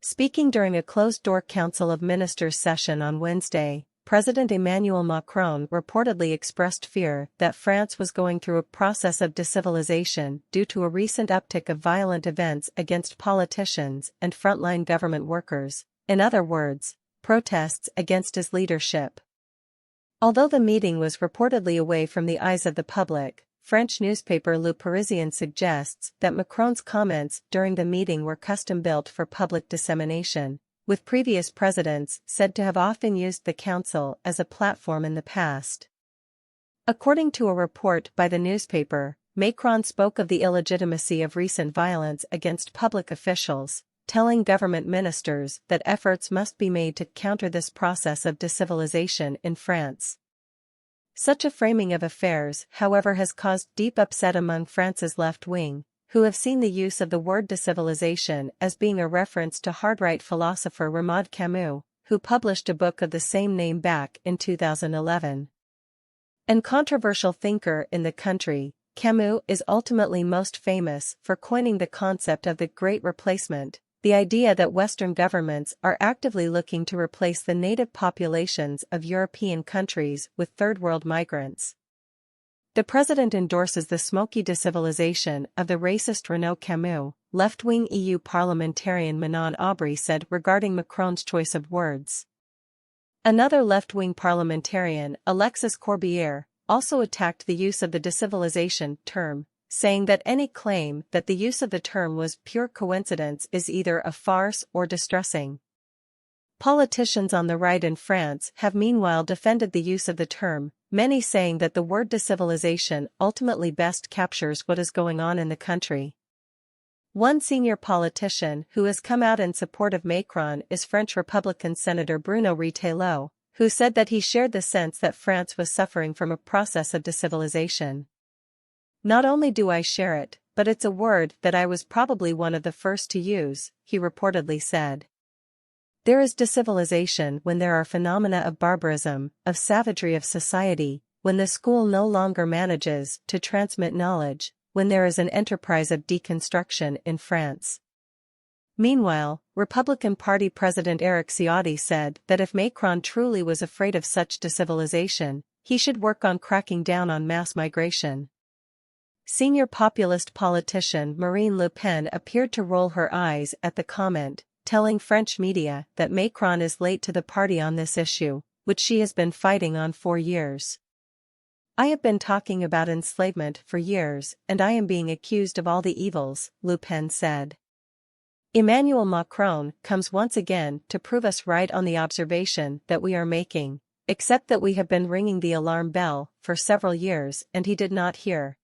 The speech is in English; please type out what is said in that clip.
Speaking during a closed-door Council of Ministers session on Wednesday, President Emmanuel Macron reportedly expressed fear that France was going through a process of decivilisation due to a recent uptick of violent events against politicians and frontline government workers, in other words, protests against his leadership. Although the meeting was reportedly away from the eyes of the public, French newspaper Le Parisien suggests that Macron's comments during the meeting were custom-built for public dissemination, with previous presidents said to have often used the council as a platform in the past. According to a report by the newspaper, Macron spoke of the illegitimacy of recent violence against public officials, telling government ministers that efforts must be made to counter this process of decivilisation in France. Such a framing of affairs, however, has caused deep upset among France's left wing, who have seen the use of the word decivilisation as being a reference to hard-right philosopher Raymond Camus, who published a book of the same name back in 2011. An controversial thinker in the country, Camus is ultimately most famous for coining the concept of the Great Replacement, the idea that Western governments are actively looking to replace the native populations of European countries with third-world migrants. The president endorses the smoky decivilisation of the racist Renaud Camus, left-wing EU parliamentarian Manon Aubry said regarding Macron's choice of words. Another left-wing parliamentarian, Alexis Corbière, also attacked the use of the decivilisation term, saying that any claim that the use of the term was pure coincidence is either a farce or distressing. Politicians on the right in France have meanwhile defended the use of the term, many saying that the word decivilisation ultimately best captures what is going on in the country. One senior politician who has come out in support of Macron is French Republican Senator Bruno Retailleau, who said that he shared the sense that France was suffering from a process of decivilisation. "Not only do I share it, but it's a word that I was probably one of the first to use," he reportedly said. There is decivilisation when there are phenomena of barbarism, of savagery of society, when the school no longer manages to transmit knowledge, when there is an enterprise of deconstruction in France. Meanwhile, Republican Party President Eric Ciotti said that if Macron truly was afraid of such decivilisation, he should work on cracking down on mass migration. Senior populist politician Marine Le Pen appeared to roll her eyes at the comment, telling French media that Macron is late to the party on this issue, which she has been fighting on for years. "I have been talking about enslavement for years and I am being accused of all the evils," Le Pen said. Emmanuel Macron comes once again to prove us right on the observation that we are making, except that we have been ringing the alarm bell for several years and he did not hear.